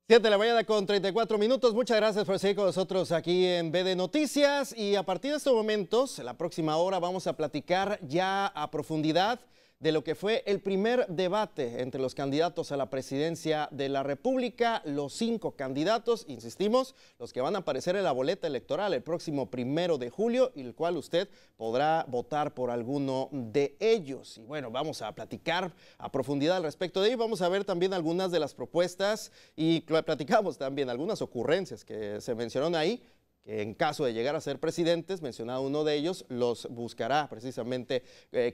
7 de la mañana con 34 minutos. Muchas gracias por seguir con nosotros aquí en BD Noticias. Y a partir de estos momentos, en la próxima hora, vamos a platicar ya a profundidad de lo que fue el primer debate entre los candidatos a la presidencia de la República. Los 5 candidatos, insistimos, los que van a aparecer en la boleta electoral el próximo 1 de julio, y el cual usted podrá votar por alguno de ellos. Y bueno, vamos a platicar a profundidad al respecto de ello. Vamos a ver también algunas de las propuestas y platicamos también algunas ocurrencias que se mencionaron ahí, que en caso de llegar a ser presidentes, mencionado uno de ellos, los buscará precisamente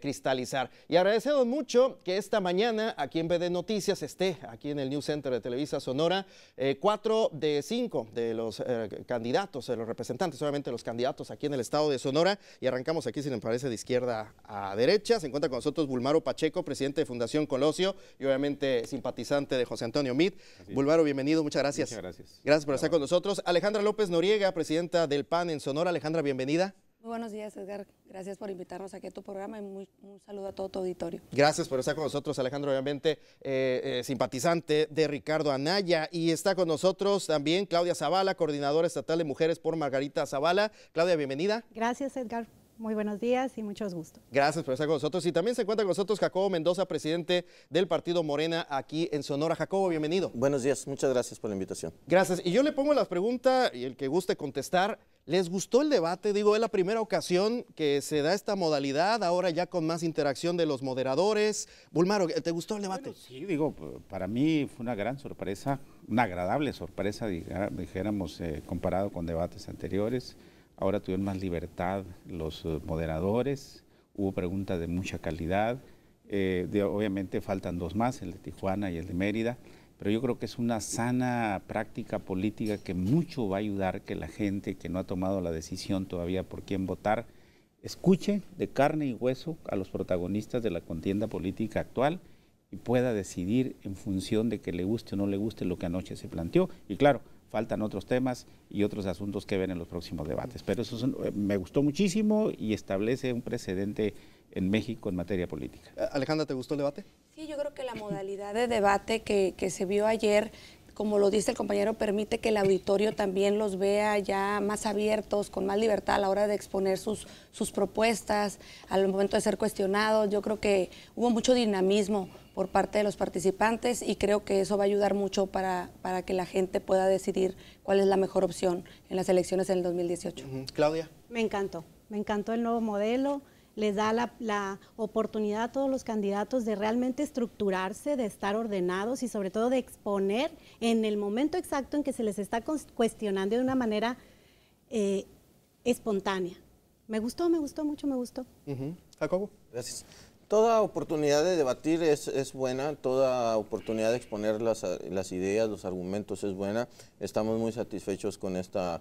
cristalizar. Y agradecemos mucho que esta mañana aquí en BD Noticias esté aquí en el News Center de Televisa Sonora 4 de 5 de los candidatos, de los representantes, obviamente los candidatos aquí en el estado de Sonora. Y arrancamos aquí, si les parece, de izquierda a derecha. Se encuentra con nosotros Bulmaro Pacheco, presidente de Fundación Colosio y obviamente simpatizante de José Antonio Meade. Bulmaro, bienvenido, muchas gracias. Muchas gracias. Gracias por estar con nosotros. Alejandra López Noriega, presidenta del PAN en Sonora. Alejandra, bienvenida. Muy buenos días, Edgar. Gracias por invitarnos aquí a tu programa y un saludo a todo tu auditorio. Gracias por estar con nosotros, Alejandro, obviamente simpatizante de Ricardo Anaya. Y está con nosotros también Claudia Zavala, coordinadora estatal de Mujeres por Margarita Zavala. Claudia, bienvenida. Gracias, Edgar. Muy buenos días y mucho gusto. Gracias por estar con nosotros. Y también se encuentra con nosotros Jacobo Mendoza, presidente del Partido Morena aquí en Sonora. Jacobo, bienvenido. Buenos días, muchas gracias por la invitación. Gracias. Y yo le pongo la pregunta, y el que guste contestar, ¿les gustó el debate? Digo, es la primera ocasión que se da esta modalidad, ahora ya con más interacción de los moderadores. Bulmaro, ¿te gustó el debate? Bueno, sí, digo, para mí fue una gran sorpresa, una agradable sorpresa, dijéramos, comparado con debates anteriores. Ahora tuvieron más libertad los moderadores, hubo preguntas de mucha calidad, obviamente faltan 2 más, el de Tijuana y el de Mérida, pero yo creo que es una sana práctica política que mucho va a ayudar que la gente que no ha tomado la decisión todavía por quién votar, escuche de carne y hueso a los protagonistas de la contienda política actual y pueda decidir en función de que le guste o no le guste lo que anoche se planteó. Y claro, faltan otros temas y otros asuntos que ver en los próximos debates. Pero eso me gustó muchísimo y establece un precedente en México en materia política. Alejandra, ¿te gustó el debate? Sí, yo creo que la modalidad de debate que se vio ayer, como lo dice el compañero, permite que el auditorio también los vea ya más abiertos, con más libertad a la hora de exponer sus propuestas, al momento de ser cuestionados. Yo creo que hubo mucho dinamismo por parte de los participantes y creo que eso va a ayudar mucho para que la gente pueda decidir cuál es la mejor opción en las elecciones en el 2018. Claudia. Me encantó el nuevo modelo, les da la oportunidad a todos los candidatos de realmente estructurarse, de estar ordenados y sobre todo de exponer en el momento exacto en que se les está cuestionando de una manera espontánea. Me gustó mucho, me gustó. Jacobo. Gracias. Toda oportunidad de debatir es buena, toda oportunidad de exponer las ideas, los argumentos es buena. Estamos muy satisfechos con esta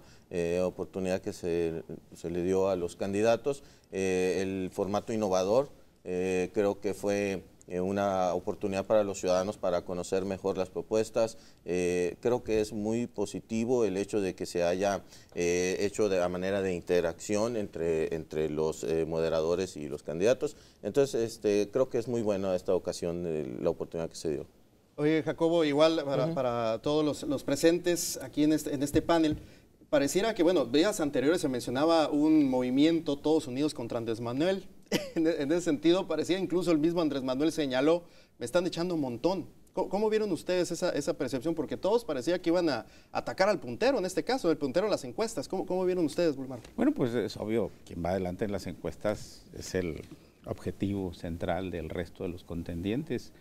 oportunidad que se le dio a los candidatos. El formato innovador creo que fue una oportunidad para los ciudadanos para conocer mejor las propuestas. Creo que es muy positivo el hecho de que se haya hecho de la manera de interacción entre los moderadores y los candidatos. Entonces, creo que es muy buena esta ocasión, la oportunidad que se dio. Oye, Jacobo, igual para todos los presentes aquí en este panel, pareciera que, bueno, días anteriores se mencionaba un movimiento Todos Unidos contra Andrés Manuel. En ese sentido, parecía incluso el mismo Andrés Manuel señaló, me están echando un montón. ¿Cómo vieron ustedes esa percepción? Porque todos parecía que iban a atacar al puntero, en este caso, el puntero de las encuestas. ¿Cómo vieron ustedes, Bulmaro? Bueno, pues es obvio, quien va adelante en las encuestas es el objetivo central del resto de los contendientes.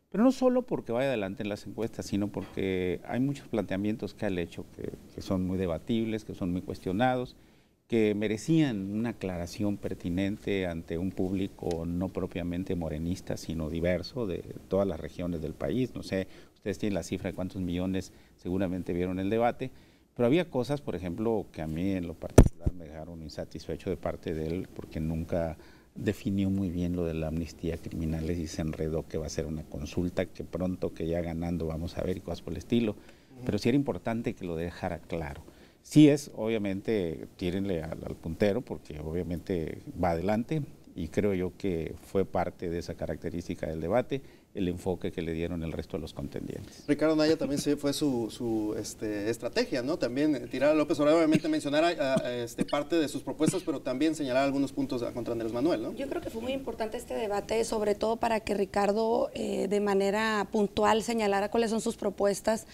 Pero no solo porque vaya adelante en las encuestas, sino porque hay muchos planteamientos que ha hecho que son muy debatibles, que son muy cuestionados, que merecían una aclaración pertinente ante un público no propiamente morenista, sino diverso de todas las regiones del país. No sé, ustedes tienen la cifra de cuántos millones seguramente vieron el debate, pero había cosas, por ejemplo, que a mí en lo particular me dejaron insatisfecho de parte de él, porque nunca definió muy bien lo de la amnistía criminales y se enredó que va a ser una consulta, que pronto que ya ganando vamos a ver y cosas por el estilo. Pero sí era importante que lo dejara claro. Sí es, obviamente, tírenle al puntero porque obviamente va adelante y creo yo que fue parte de esa característica del debate el enfoque que le dieron el resto de los contendientes. Ricardo Anaya también fue su estrategia, ¿no? También tirar a López Obrador, obviamente mencionar parte de sus propuestas, pero también señalar algunos puntos contra Andrés Manuel, ¿no? Yo creo que fue muy importante este debate, sobre todo para que Ricardo de manera puntual señalara cuáles son sus propuestas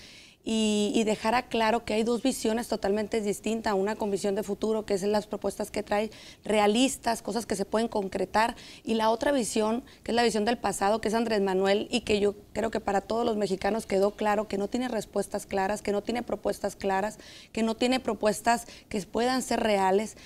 y dejara claro que hay dos visiones totalmente distintas, una con visión de futuro, que es las propuestas que trae realistas, cosas que se pueden concretar, y la otra visión, que es la visión del pasado, que es Andrés Manuel, y que yo creo que para todos los mexicanos quedó claro que no tiene respuestas claras, que no tiene propuestas claras, que no tiene propuestas que puedan ser reales.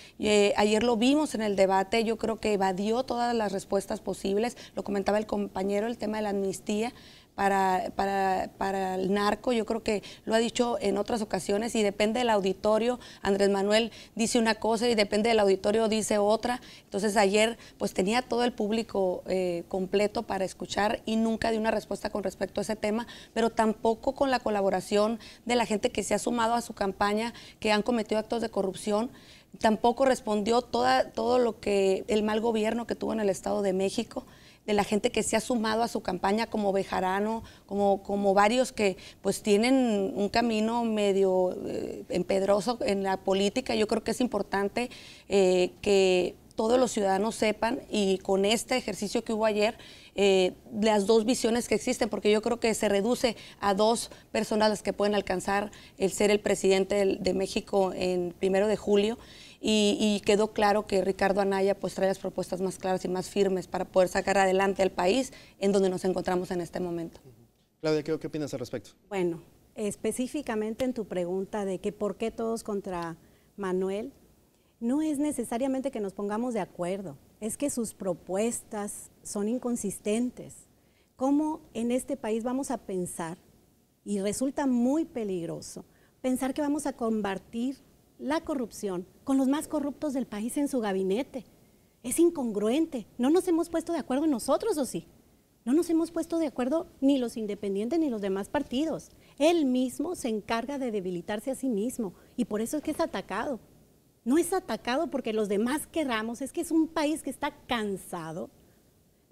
Ayer lo vimos en el debate, yo creo que evadió todas las respuestas posibles, lo comentaba el compañero, el tema de la amnistía para el narco, yo creo que lo ha dicho en otras ocasiones, y depende del auditorio. Andrés Manuel dice una cosa y depende del auditorio dice otra. Entonces ayer pues tenía todo el público completo para escuchar y nunca dio una respuesta con respecto a ese tema, pero tampoco con la colaboración de la gente que se ha sumado a su campaña, que han cometido actos de corrupción. Tampoco respondió todo lo que el mal gobierno que tuvo en el Estado de México, de la gente que se ha sumado a su campaña, como Bejarano, como varios que pues tienen un camino medio empedroso en la política. Yo creo que es importante que todos los ciudadanos sepan, y con este ejercicio que hubo ayer, las dos visiones que existen, porque yo creo que se reduce a dos personas las que pueden alcanzar el ser el presidente de México en 1 de julio. Y quedó claro que Ricardo Anaya pues trae las propuestas más claras y más firmes para poder sacar adelante al país en donde nos encontramos en este momento. Claudia, ¿qué opinas al respecto? Bueno, específicamente en tu pregunta de que por qué todos contra Manuel, no es necesariamente que nos pongamos de acuerdo, es que sus propuestas son inconsistentes. ¿Cómo en este país vamos a pensar, y resulta muy peligroso, pensar que vamos a combatir la corrupción con los más corruptos del país en su gabinete? Es incongruente. No nos hemos puesto de acuerdo nosotros, ¿o sí? No nos hemos puesto de acuerdo ni los independientes ni los demás partidos. Él mismo se encarga de debilitarse a sí mismo, y por eso es que es atacado. No es atacado porque los demás querramos, es que es un país que está cansado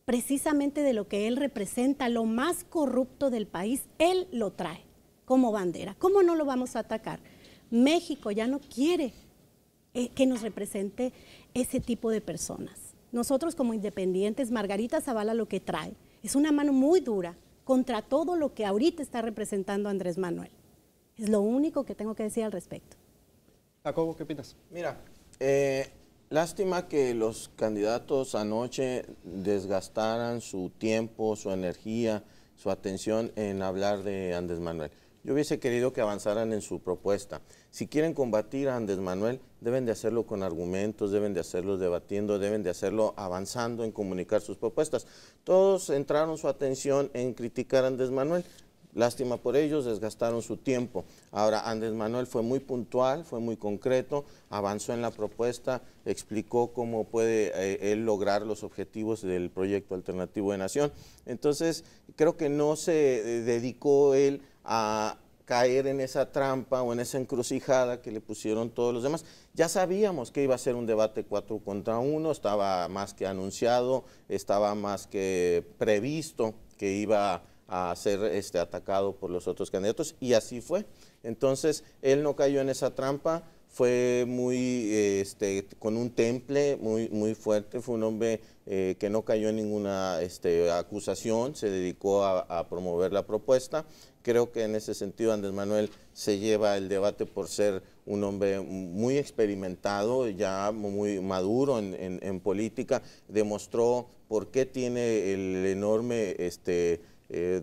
precisamente de lo que él representa, lo más corrupto del país. Él lo trae como bandera. ¿Cómo no lo vamos a atacar? México ya no quiere que nos represente ese tipo de personas. Nosotros como independientes, Margarita Zavala lo que trae es una mano muy dura contra todo lo que ahorita está representando Andrés Manuel. Es lo único que tengo que decir al respecto. Jacobo, ¿qué opinas? Mira, lástima que los candidatos anoche desgastaran su tiempo, su energía, su atención en hablar de Andrés Manuel. Yo hubiese querido que avanzaran en su propuesta. Si quieren combatir a Andrés Manuel, deben de hacerlo con argumentos, deben de hacerlo debatiendo, deben de hacerlo avanzando en comunicar sus propuestas. Todos centraron su atención en criticar a Andrés Manuel. Lástima por ellos, desgastaron su tiempo. Ahora, Andrés Manuel fue muy puntual, fue muy concreto, avanzó en la propuesta, explicó cómo puede él lograr los objetivos del proyecto alternativo de nación. Entonces, creo que no se dedicó él a caer en esa trampa o en esa encrucijada que le pusieron todos los demás. Ya sabíamos que iba a ser un debate 4 contra 1, estaba más que anunciado, estaba más que previsto que iba a ser atacado por los otros candidatos, y así fue. Entonces, él no cayó en esa trampa, fue muy, con un temple muy fuerte, fue un hombre que no cayó en ninguna acusación, se dedicó a promover la propuesta. Creo que en ese sentido Andrés Manuel se lleva el debate por ser un hombre muy experimentado, ya muy maduro en política, demostró por qué tiene el enorme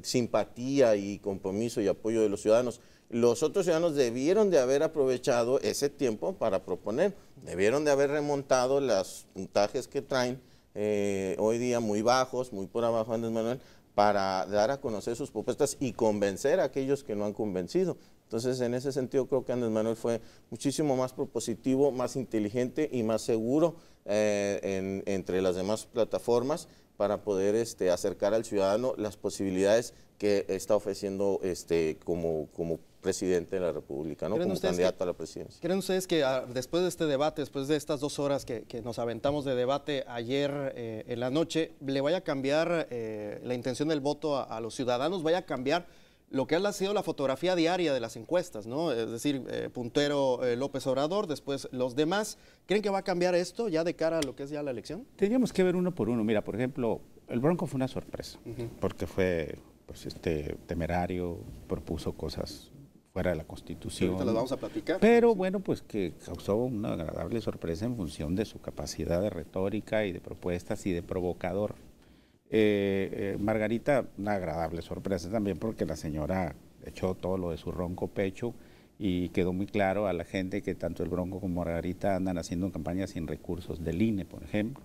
simpatía y compromiso y apoyo de los ciudadanos. Los otros ciudadanos debieron de haber aprovechado ese tiempo para proponer, debieron de haber remontado los puntajes que traen hoy día muy bajos, muy por abajo de Andrés Manuel, para dar a conocer sus propuestas y convencer a aquellos que no han convencido. Entonces, en ese sentido, creo que Andrés Manuel fue muchísimo más propositivo, más inteligente y más seguro entre las demás plataformas para poder acercar al ciudadano las posibilidades que está ofreciendo como presidente de la República, ¿no? Como candidato a la presidencia. ¿Creen ustedes que después de este debate, después de estas 2 horas que nos aventamos de debate ayer en la noche, le vaya a cambiar la intención del voto a los ciudadanos, vaya a cambiar lo que ha sido la fotografía diaria de las encuestas, ¿no? Es decir, puntero López Obrador, después los demás. ¿Creen que va a cambiar esto ya de cara a lo que es ya la elección? Tendríamos que ver uno por uno. Mira, por ejemplo, el Bronco fue una sorpresa, porque fue pues, temerario, propuso cosas fuera de la Constitución. Ahorita las vamos a platicar. Pero bueno, pues que causó una agradable sorpresa en función de su capacidad de retórica y de propuestas y de provocador. Margarita, una agradable sorpresa también porque la señora echó todo lo de su ronco pecho y quedó muy claro a la gente que tanto el Bronco como Margarita andan haciendo campañas sin recursos del INE, por ejemplo.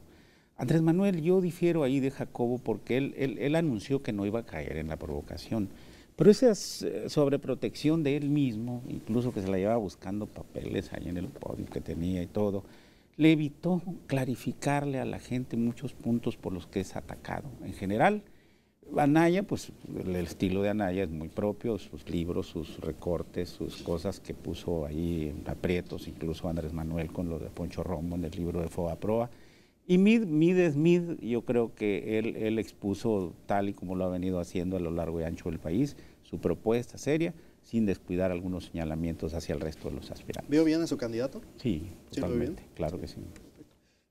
Andrés Manuel, yo difiero ahí de Jacobo porque él anunció que no iba a caer en la provocación, pero esa sobreprotección de él mismo, incluso que se la llevaba buscando papeles ahí en el podio que tenía y todo, le evitó clarificarle a la gente muchos puntos por los que es atacado. En general, Anaya, pues el estilo de Anaya es muy propio, sus libros, sus recortes, sus cosas que puso ahí en aprietos, incluso Andrés Manuel con lo de Poncho Romo en el libro de Fobaproa. Y Mid, yo creo que él expuso, tal y como lo ha venido haciendo a lo largo y ancho del país, su propuesta seria, sin descuidar algunos señalamientos hacia el resto de los aspirantes. ¿Veo bien a su candidato? Sí, totalmente, claro que sí.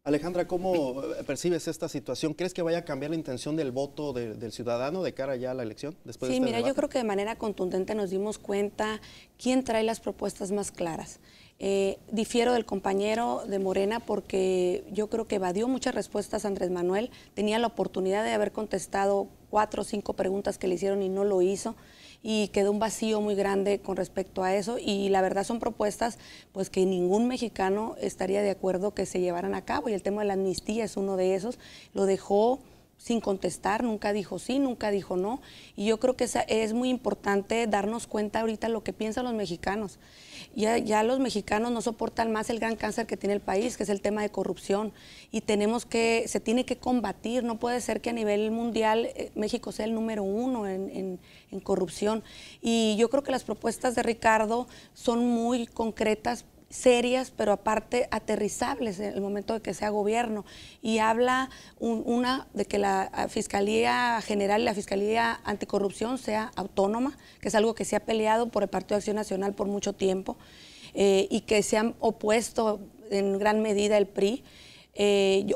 Alejandra, ¿cómo percibes esta situación? ¿Crees que vaya a cambiar la intención del voto del ciudadano de cara ya a la elección? Después de este mira, debate? yo creo que de manera contundente nos dimos cuenta quién trae las propuestas más claras. Difiero del compañero de Morena porque yo creo que evadió muchas respuestas a Andrés Manuel, tenía la oportunidad de haber contestado 4 o 5 preguntas que le hicieron y no lo hizo, y quedó un vacío muy grande con respecto a eso, y la verdad son propuestas pues que ningún mexicano estaría de acuerdo que se llevaran a cabo, y el tema de la amnistía es uno de esos, lo dejó sin contestar, nunca dijo sí, nunca dijo no, y yo creo que es muy importante darnos cuenta ahorita lo que piensan los mexicanos. Ya los mexicanos no soportan más el gran cáncer que tiene el país, que es el tema de corrupción, y se tiene que combatir. No puede ser que a nivel mundial México sea el número 1 en corrupción, y yo creo que las propuestas de Ricardo son muy concretas, serias, pero aparte aterrizables en el momento de que sea gobierno, y habla de que la Fiscalía General y la Fiscalía Anticorrupción sea autónoma, que es algo que se ha peleado por el Partido de Acción Nacional por mucho tiempo, y que se han opuesto en gran medida el PRI.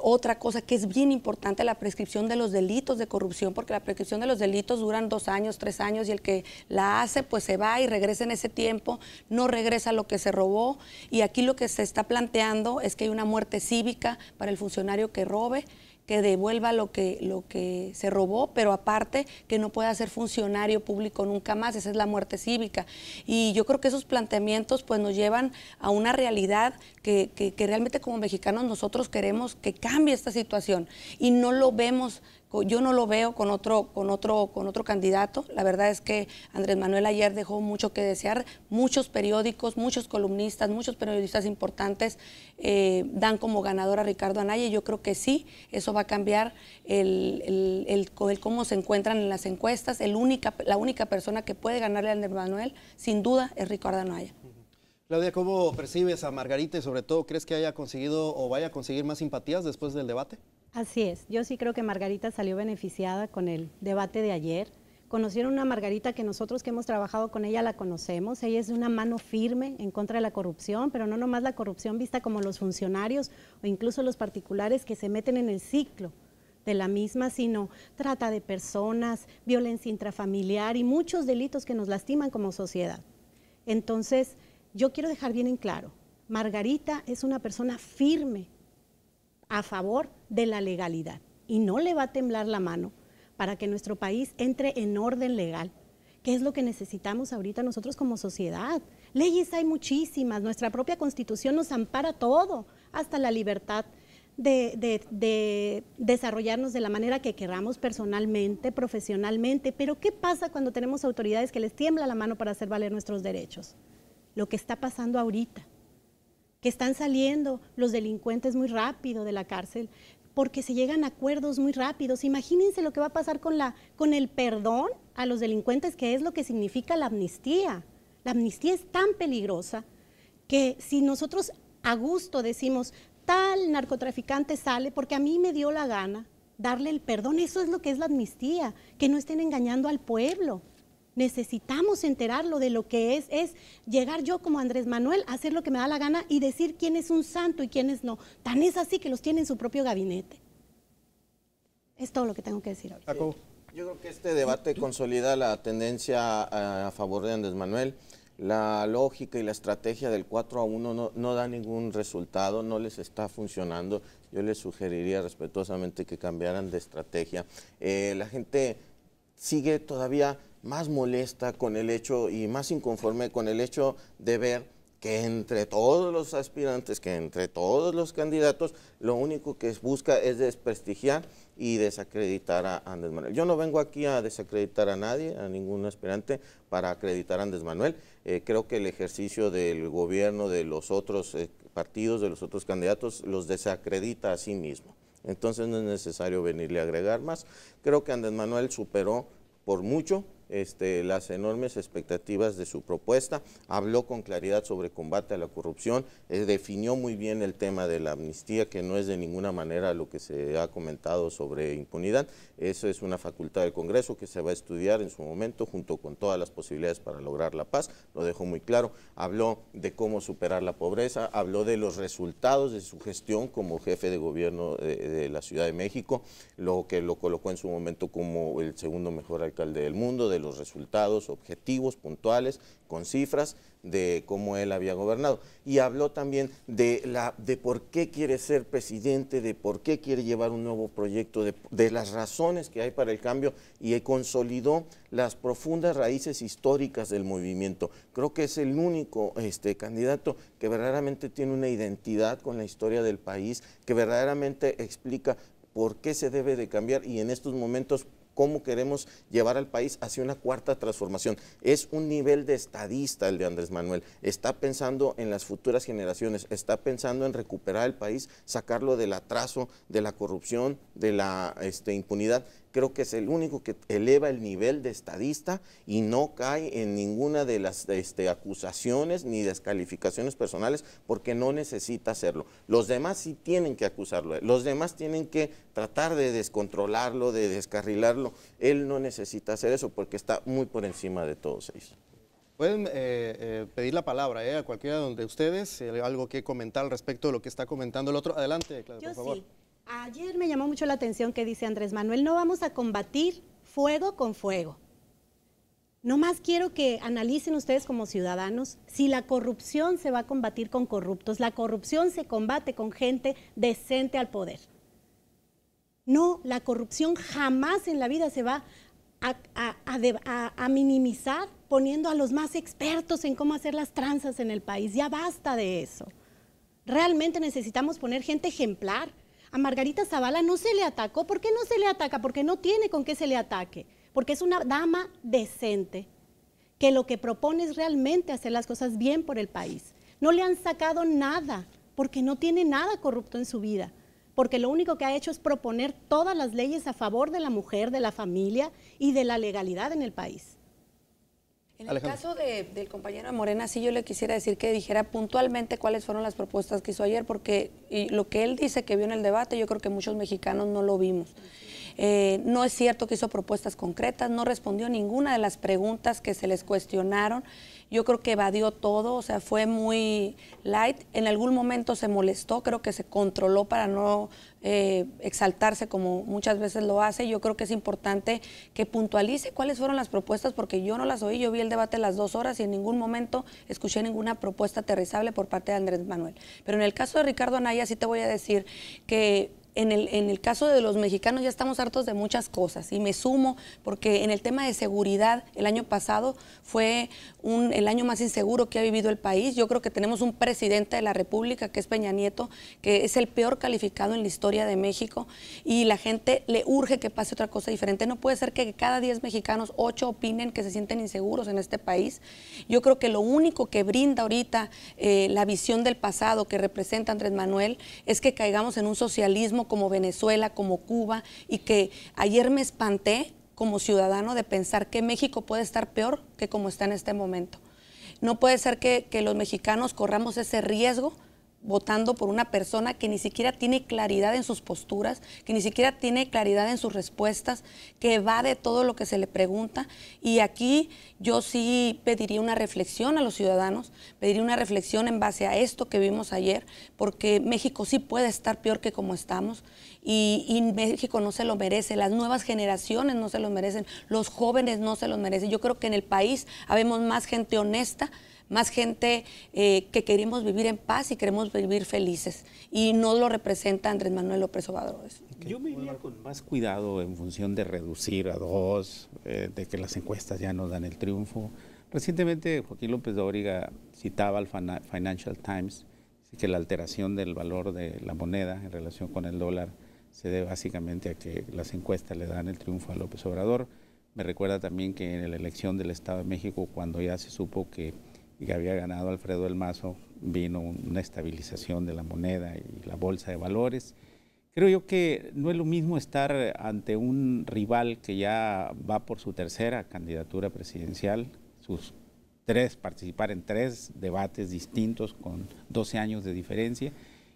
Otra cosa que es bien importante, la prescripción de los delitos de corrupción, porque la prescripción de los delitos duran 2 años, 3 años, y el que la hace pues se va y regresa en ese tiempo, no regresa lo que se robó, y aquí lo que se está planteando es que hay una muerte cívica para el funcionario que robe, que devuelva lo que se robó, pero aparte que no pueda ser funcionario público nunca más. Esa es la muerte cívica. Y yo creo que esos planteamientos pues nos llevan a una realidad que realmente como mexicanos nosotros queremos que cambie esta situación, y no lo vemos. Yo no lo veo con otro candidato. La verdad es que Andrés Manuel ayer dejó mucho que desear. Muchos periódicos, muchos columnistas, muchos periodistas importantes dan como ganador a Ricardo Anaya, y yo creo que sí, eso va a cambiar el cómo se encuentran en las encuestas. La única persona que puede ganarle a Andrés Manuel, sin duda, es Ricardo Anaya. Claudia, ¿cómo percibes a Margarita, y sobre todo, crees que haya conseguido o vaya a conseguir más simpatías después del debate? Así es, yo sí creo que Margarita salió beneficiada con el debate de ayer. Conocieron una Margarita que nosotros que hemos trabajado con ella la conocemos. Ella es una mano firme en contra de la corrupción, pero no nomás la corrupción vista como los funcionarios o incluso los particulares que se meten en el ciclo de la misma, sino trata de personas, violencia intrafamiliar y muchos delitos que nos lastiman como sociedad. Entonces, yo quiero dejar bien en claro, Margarita es una persona firme a favor de la legalidad, y no le va a temblar la mano para que nuestro país entre en orden legal, que es lo que necesitamos ahorita nosotros como sociedad. Leyes hay muchísimas, nuestra propia Constitución nos ampara todo, hasta la libertad de desarrollarnos de la manera que queramos personalmente, profesionalmente, pero ¿qué pasa cuando tenemos autoridades que les tiembla la mano para hacer valer nuestros derechos? Lo que está pasando ahorita, que están saliendo los delincuentes muy rápido de la cárcel porque se llegan a acuerdos muy rápidos. Imagínense lo que va a pasar con el perdón a los delincuentes, que es lo que significa la amnistía. La amnistía es tan peligrosa que si nosotros a gusto decimos, tal narcotraficante sale porque a mí me dio la gana, darle el perdón, eso es lo que es la amnistía, que no estén engañando al pueblo. Necesitamos enterarlo de lo que es llegar yo como Andrés Manuel a hacer lo que me da la gana y decir quién es un santo y quién es no. Tan es así que los tiene en su propio gabinete. Es todo lo que tengo que decir ahorita. Yo creo que este debate consolida la tendencia a favor de Andrés Manuel. La lógica y la estrategia del 4-1 no da ningún resultado, no les está funcionando. Yo les sugeriría respetuosamente que cambiaran de estrategia. La gente sigue todavía más molesta con el hecho y más inconforme con el hecho de ver que entre todos los aspirantes, que entre todos los candidatos, lo único que busca es desprestigiar y desacreditar a Andrés Manuel. Yo no vengo aquí a desacreditar a nadie, a ningún aspirante, para acreditar a Andrés Manuel. Creo que el ejercicio del gobierno de los otros partidos, de los otros candidatos, los desacredita a sí mismo. Entonces no es necesario venirle a agregar más. Creo que Andrés Manuel superó por mucho las enormes expectativas de su propuesta, habló con claridad sobre combate a la corrupción, definió muy bien el tema de la amnistía, que no es de ninguna manera lo que se ha comentado sobre impunidad. Eso es una facultad del Congreso que se va a estudiar en su momento junto con todas las posibilidades para lograr la paz, lo dejó muy claro. Habló de cómo superar la pobreza, habló de los resultados de su gestión como jefe de gobierno de la Ciudad de México, lo que lo colocó en su momento como el segundo mejor alcalde del mundo, de los resultados objetivos, puntuales, con cifras de cómo él había gobernado. Y habló también de por qué quiere ser presidente, de por qué quiere llevar un nuevo proyecto, de las razones que hay para el cambio, y consolidó las profundas raíces históricas del movimiento. Creo que es el único candidato que verdaderamente tiene una identidad con la historia del país, que verdaderamente explica por qué se debe de cambiar y en estos momentos cómo queremos llevar al país hacia una cuarta transformación. Es un nivel de estadista el de Andrés Manuel, está pensando en las futuras generaciones, está pensando en recuperar el país, sacarlo del atraso, de la corrupción, de la impunidad. Creo que es el único que eleva el nivel de estadista y no cae en ninguna de las acusaciones ni descalificaciones personales porque no necesita hacerlo. Los demás sí tienen que acusarlo, los demás tienen que tratar de descontrolarlo, de descarrilarlo. Él no necesita hacer eso porque está muy por encima de todos ellos. Pueden pedir la palabra a cualquiera de ustedes, algo que comentar al respecto de lo que está comentando el otro. Adelante, Claudia, por favor. Sí. Ayer me llamó mucho la atención que dice Andrés Manuel, no vamos a combatir fuego con fuego. No más quiero que analicen ustedes como ciudadanos si la corrupción se va a combatir con corruptos. La corrupción se combate con gente decente al poder. No, la corrupción jamás en la vida se va a minimizar poniendo a los más expertos en cómo hacer las tranzas en el país. Ya basta de eso. Realmente necesitamos poner gente ejemplar. A Margarita Zavala no se le atacó. ¿Por qué no se le ataca? Porque no tiene con qué se le ataque. Porque es una dama decente, que lo que propone es realmente hacer las cosas bien por el país. No le han sacado nada, porque no tiene nada corrupto en su vida. Porque lo único que ha hecho es proponer todas las leyes a favor de la mujer, de la familia y de la legalidad en el país. En el caso del compañero de Morena, sí yo le quisiera decir que dijera puntualmente cuáles fueron las propuestas que hizo ayer, porque lo que él dice que vio en el debate, yo creo que muchos mexicanos no lo vimos. No es cierto que hizo propuestas concretas, no respondió ninguna de las preguntas que se les cuestionaron. Yo creo que evadió todo, o sea, fue muy light. En algún momento se molestó, creo que se controló para no exaltarse como muchas veces lo hace. Yo creo que es importante que puntualice cuáles fueron las propuestas, porque yo no las oí. Yo vi el debate las 2 horas y en ningún momento escuché ninguna propuesta aterrizable por parte de Andrés Manuel. Pero en el caso de Ricardo Anaya sí te voy a decir que en el caso de los mexicanos ya estamos hartos de muchas cosas y me sumo porque en el tema de seguridad el año pasado fue el año más inseguro que ha vivido el país. Yo creo que tenemos un presidente de la República que es Peña Nieto, que es el peor calificado en la historia de México y la gente le urge que pase otra cosa diferente. No puede ser que cada 10 mexicanos 8 opinen que se sienten inseguros en este país. Yo creo que lo único que brinda ahorita la visión del pasado que representa Andrés Manuel es que caigamos en un socialismo como Venezuela, como Cuba, y que ayer me espanté como ciudadano de pensar que México puede estar peor que como está en este momento. No puede ser que los mexicanos corramos ese riesgo votando por una persona que ni siquiera tiene claridad en sus posturas, que ni siquiera tiene claridad en sus respuestas, que evade todo lo que se le pregunta. Y aquí yo sí pediría una reflexión a los ciudadanos, pediría una reflexión en base a esto que vimos ayer, porque México sí puede estar peor que como estamos, y México no se lo merece, las nuevas generaciones no se lo merecen, los jóvenes no se lo merecen. Yo creo que en el país habemos más gente honesta, más gente que queremos vivir en paz y queremos vivir felices, y no lo representa Andrés Manuel López Obrador. Yo me iría con más cuidado en función de reducir a 2, de que las encuestas ya no dan el triunfo. Recientemente Joaquín López Dóriga citaba al Financial Times que la alteración del valor de la moneda en relación con el dólar se debe básicamente a que las encuestas le dan el triunfo a López Obrador. Me recuerda también que en la elección del Estado de México, cuando ya se supo que había ganado Alfredo del Mazo, vino una estabilización de la moneda y la bolsa de valores. Creo yo que no es lo mismo estar ante un rival que ya va por su tercera candidatura presidencial, participar en 3 debates distintos con 12 años de diferencia,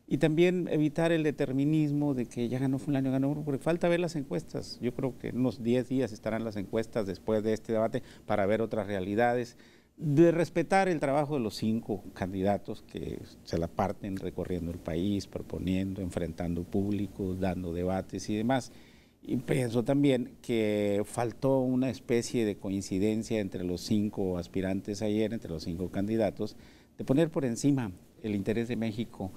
y también evitar el determinismo de que ya ganó fulano, ganó, porque falta ver las encuestas. Yo creo que en unos 10 días estarán las encuestas después de este debate para ver otras realidades, de respetar el trabajo de los 5 candidatos que se la parten recorriendo el país, proponiendo, enfrentando públicos, dando debates y demás. Y pienso también que faltó una especie de coincidencia entre los 5 aspirantes ayer, entre los 5 candidatos, de poner por encima el interés de México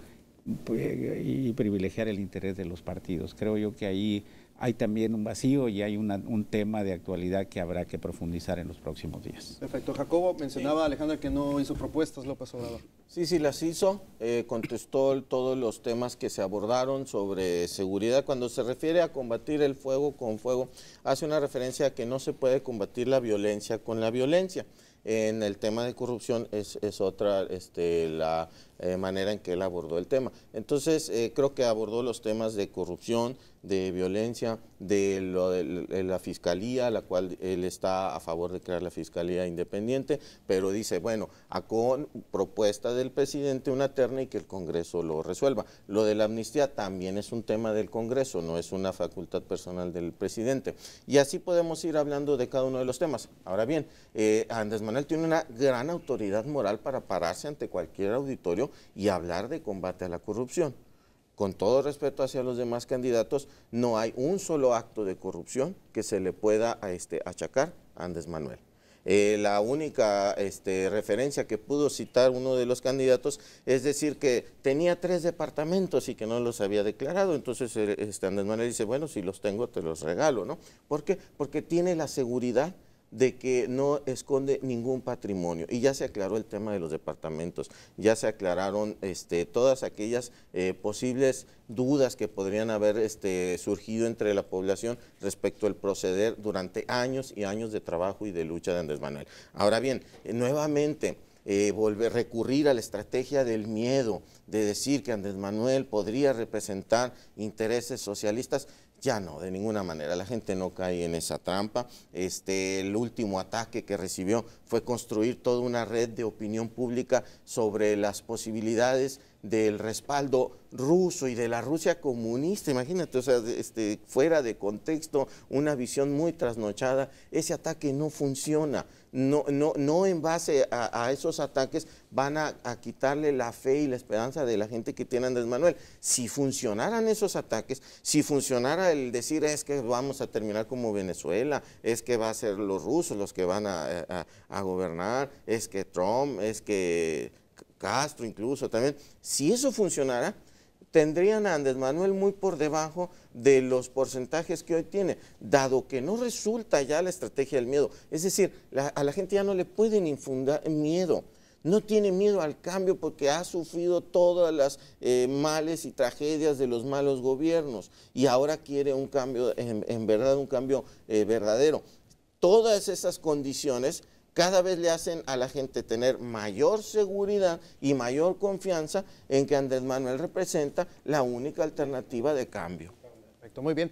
y privilegiar el interés de los partidos. Creo yo que ahí hay también un vacío y hay un tema de actualidad que habrá que profundizar en los próximos días. Perfecto. Jacobo, mencionaba Alejandra que no hizo propuestas López Obrador. Sí, las hizo, contestó todos los temas que se abordaron sobre seguridad. Cuando se refiere a combatir el fuego con fuego, hace una referencia a que no se puede combatir la violencia con la violencia. En el tema de corrupción es otra la manera en que él abordó el tema. Entonces, creo que abordó los temas de corrupción, de violencia, de la fiscalía, la cual él está a favor de crear la fiscalía independiente, pero dice, bueno, con propuesta del presidente una terna y que el Congreso lo resuelva. Lo de la amnistía también es un tema del Congreso, no es una facultad personal del presidente. Y así podemos ir hablando de cada uno de los temas. Ahora bien, Andrés Manuel tiene una gran autoridad moral para pararse ante cualquier auditorio y hablar de combate a la corrupción. Con todo respeto hacia los demás candidatos, no hay un solo acto de corrupción que se le pueda achacar a Andrés Manuel. La única referencia que pudo citar uno de los candidatos es decir que tenía 3 departamentos y que no los había declarado. Entonces Andrés Manuel dice, bueno, si los tengo te los regalo, ¿no? ¿Por qué? Porque tiene la seguridad de que no esconde ningún patrimonio, y ya se aclaró el tema de los departamentos, ya se aclararon todas aquellas posibles dudas que podrían haber surgido entre la población respecto al proceder durante años y años de trabajo y de lucha de Andrés Manuel. Ahora bien, nuevamente recurrir a la estrategia del miedo, de decir que Andrés Manuel podría representar intereses socialistas, ya no, de ninguna manera, la gente no cae en esa trampa. El último ataque que recibió fue construir toda una red de opinión pública sobre las posibilidades del respaldo ruso y de la Rusia comunista. Imagínate, o sea, fuera de contexto, una visión muy trasnochada. Ese ataque no funciona. No en base a esos ataques van a quitarle la fe y la esperanza de la gente que tiene Andrés Manuel. Si funcionaran esos ataques, si funcionara el decir es que vamos a terminar como Venezuela, es que va a ser los rusos los que van a gobernar, es que Trump, es que Castro incluso también, si eso funcionara, tendrían a Andrés Manuel muy por debajo de los porcentajes que hoy tiene, dado que no resulta ya la estrategia del miedo. Es decir, a la gente ya no le pueden infundar miedo, no tiene miedo al cambio porque ha sufrido todas las males y tragedias de los malos gobiernos y ahora quiere un cambio, en verdad un cambio verdadero. Todas esas condiciones cada vez le hacen a la gente tener mayor seguridad y mayor confianza en que Andrés Manuel representa la única alternativa de cambio. Perfecto, muy bien.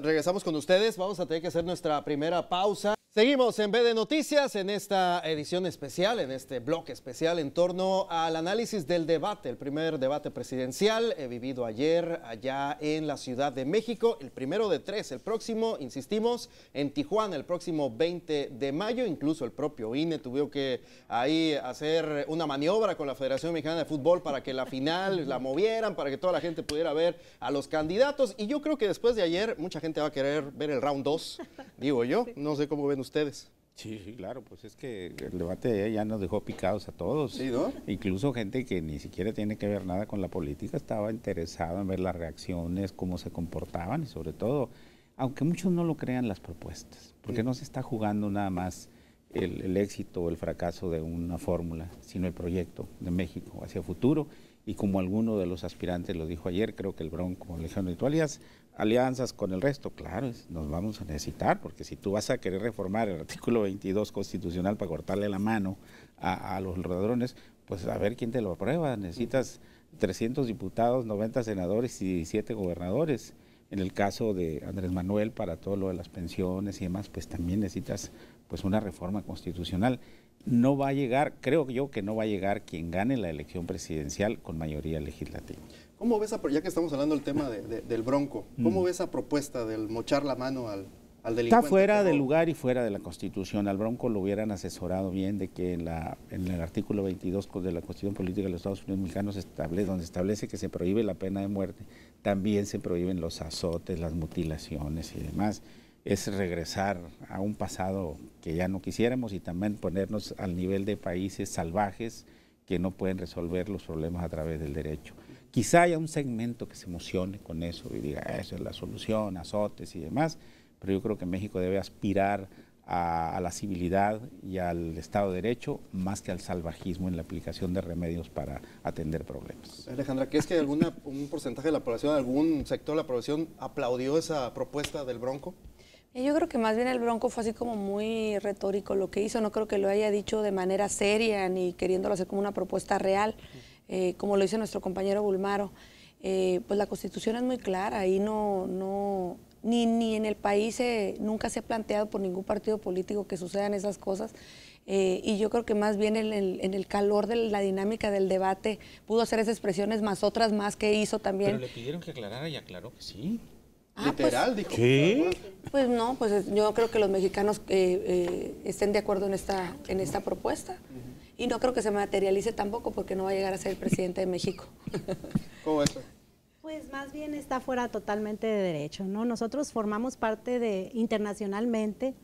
Regresamos con ustedes, vamos a tener que hacer nuestra primera pausa. Seguimos en BD Noticias en esta edición especial, en este bloque especial en torno al análisis del debate, el primer debate presidencial vivido ayer allá en la Ciudad de México, el primero de 3, el próximo, insistimos, en Tijuana, el próximo 20 de mayo, incluso el propio INE tuvo que ahí hacer una maniobra con la Federación Mexicana de Fútbol para que la final la movieran, para que toda la gente pudiera ver a los candidatos, y yo creo que después de ayer mucha gente va a querer ver el round 2, digo yo, no sé cómo ven ustedes. Sí, claro, pues es que el debate ya nos dejó picados a todos. Sí, ¿no? Incluso gente que ni siquiera tiene que ver nada con la política estaba interesada en ver las reacciones, cómo se comportaban y sobre todo, aunque muchos no lo crean, las propuestas, porque no se está jugando nada más el éxito o el fracaso de una fórmula, sino el proyecto de México hacia el futuro. Y como alguno de los aspirantes lo dijo ayer, creo que el Bronco, Alejandro, ¿tú alianzas con el resto? Claro, nos vamos a necesitar, porque si tú vas a querer reformar el artículo 22 constitucional para cortarle la mano a los ladrones, pues a ver quién te lo aprueba. Necesitas 300 diputados, 90 senadores y 17 gobernadores. En el caso de Andrés Manuel, para todo lo de las pensiones y demás, pues también necesitas pues una reforma constitucional. No va a llegar, creo yo que no va a llegar quien gane la elección presidencial con mayoría legislativa. ¿Cómo ves, ya que estamos hablando del tema del Bronco, cómo ves esa propuesta del mochar la mano al delincuente? Está fuera del lugar y fuera de la Constitución. Al Bronco lo hubieran asesorado bien de que en el artículo 22 de la Constitución Política de los Estados Unidos Mexicanos, donde establece que se prohíbe la pena de muerte, también se prohíben los azotes, las mutilaciones y demás. Es regresar a un pasado que ya no quisiéramos y también ponernos al nivel de países salvajes que no pueden resolver los problemas a través del derecho. Quizá haya un segmento que se emocione con eso y diga, eso es la solución, azotes y demás, pero yo creo que México debe aspirar a la civilidad y al Estado de Derecho más que al salvajismo en la aplicación de remedios para atender problemas. Alejandra, ¿crees que un porcentaje de la población, algún sector de la población aplaudió esa propuesta del Bronco? Yo creo que más bien el Bronco fue así como muy retórico lo que hizo, no creo que lo haya dicho de manera seria ni queriéndolo hacer como una propuesta real, como lo hizo nuestro compañero Bulmaro. Pues la Constitución es muy clara, ahí ni en el país nunca se ha planteado por ningún partido político que sucedan esas cosas. Y yo creo que más bien en el calor de la dinámica del debate pudo hacer esas expresiones más otras más que hizo también. Pero le pidieron que aclarara y aclaró que sí. Literal, pues, dijo. ¿Sí? Pues no, pues yo creo que los mexicanos estén de acuerdo en esta propuesta. Y no creo que se materialice tampoco porque no va a llegar a ser el presidente de México. ¿Cómo es eso? Pues más bien está fuera totalmente de derecho, ¿no? Nosotros formamos parte internacionalmente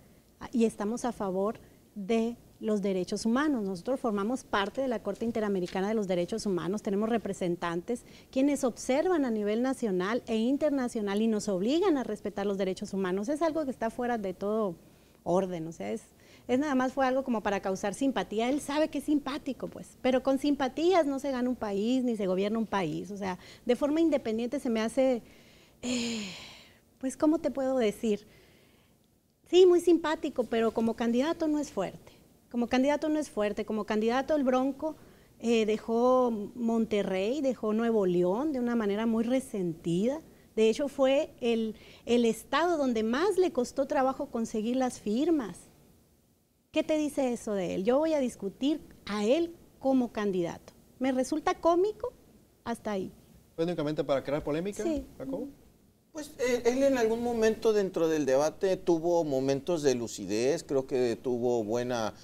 y estamos a favor de los derechos humanos. Nosotros formamos parte de la Corte Interamericana de los Derechos Humanos, tenemos representantes quienes observan a nivel nacional e internacional y nos obligan a respetar los derechos humanos. Es algo que está fuera de todo orden, o sea, es nada más fue algo como para causar simpatía. Él sabe que es simpático, pues, pero con simpatías no se gana un país ni se gobierna un país. O sea, de forma independiente se me hace, pues, ¿cómo te puedo decir? Sí, muy simpático, pero como candidato no es fuerte. Como candidato no es fuerte. Como candidato el Bronco dejó Monterrey, dejó Nuevo León de una manera muy resentida. De hecho, fue el estado donde más le costó trabajo conseguir las firmas. ¿Qué te dice eso de él? Yo voy a discutir a él como candidato. ¿Me resulta cómico? Hasta ahí. ¿Fue únicamente para crear polémica, Sí. Jacobo? Pues él en algún momento dentro del debate tuvo momentos de lucidez, creo que tuvo buena